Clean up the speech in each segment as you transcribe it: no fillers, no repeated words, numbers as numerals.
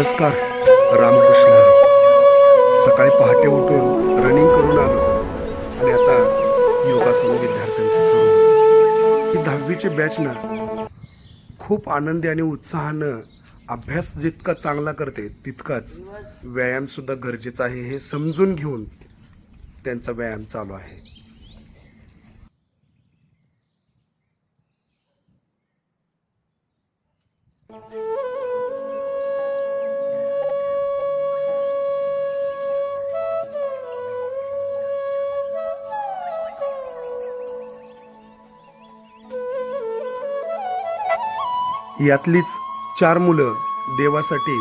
नमस्कार. रामकृष्ण हरी. सकाळी पहाटे उठून रनिंग करून आलो आणि आता योगासन विद्यार्थ्यांचं सुरू होईल. ही 10वीची बॅच ना खूप आनंदी आणि उत्साहानं अभ्यास जितका चांगला करते तितकाच व्यायाम सुद्धा गरजेचा आहे हे समजून घेऊन त्यांचा व्यायाम चालू आहे. यातलीच 4 मुलं देवासाठी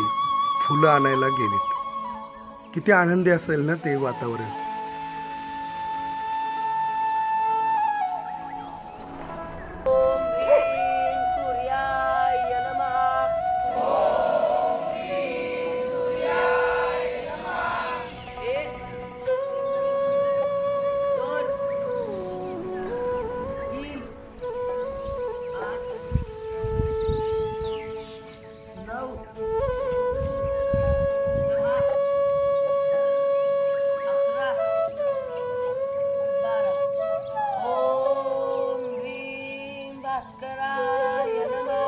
फुलं आणायला गेलीत. किती आनंदी असेल ना ते वातावरण. ओम ह्रीं सूर्याय नमः. एक, दोन, तीन, आठ, 9, 10, 11, 12. ओम ह्रीं भास्कराय नमः.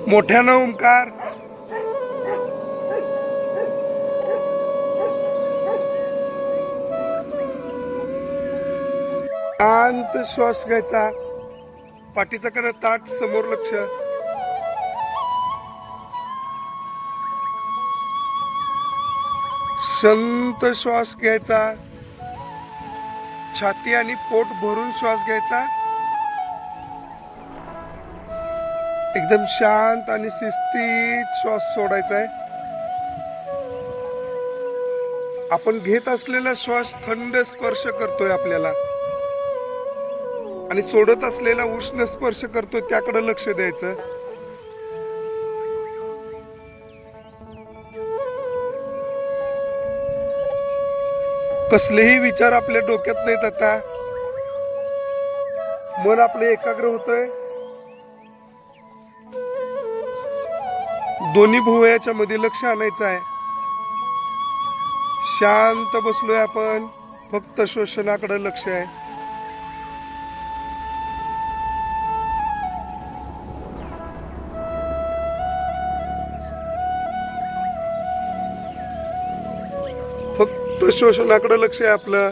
मोठ्यानं ओंकार. शांत श्वास घ्यायचा. पाठीचा करा ताट समोर लक्ष. शांत श्वास घ्यायचा. छाती आणि पोट भरून श्वास घ्यायचा. एकदम शांत आणि शिस्तीत श्वास सोडायचा आहे. आपण घेत असलेला श्वास थंड स्पर्श करतोय आपल्याला आणि सोडत असलेला उष्ण स्पर्श करतोय त्याकडे लक्ष द्यायचं. कसलेही विचार आपल्या डोक्यात नाहीत. आता मन आपलं एकाग्र होतंय. दोन्ही भुवयाच्या मध्ये लक्ष आणायचं आहे. शांत बसलोय आपण. फक्त श्वसनाकडे लक्ष आहे. फक्त श्वसनाकडे लक्ष आहे आपलं.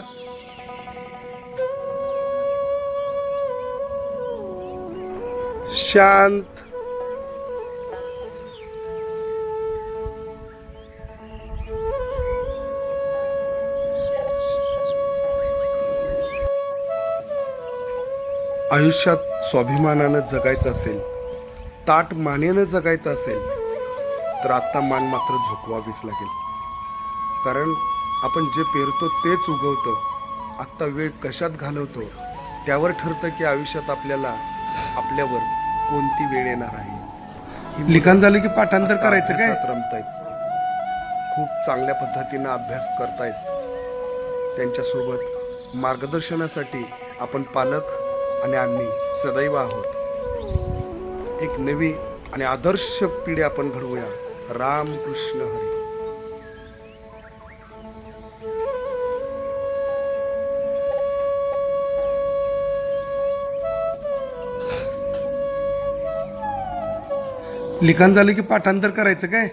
शांत. आयुष्यात स्वाभिमानानं जगायचं असेल, ताठ मानेनं जगायचं असेल तर आत्ता मान मात्र झोकवावीच लागेल. कारण आपण जे पेरतो तेच उगवतं. आत्ता वेळ कशात घालवतो त्यावर ठरतं की आयुष्यात आपल्यावर कोणती वेळ येणार आहे. लिखाण झालं की पाठांतर करायचं काय. रमतायत, खूप चांगल्या पद्धतीनं अभ्यास करतायत. त्यांच्यासोबत मार्गदर्शनासाठी आपण पालक आणि आम्ही सदैव आहोत. एक नवी आणि आदर्श पिढी आपण घडवूया. रामकृष्ण हरी. लिखाण झालं की पाठांतर करायचं काय.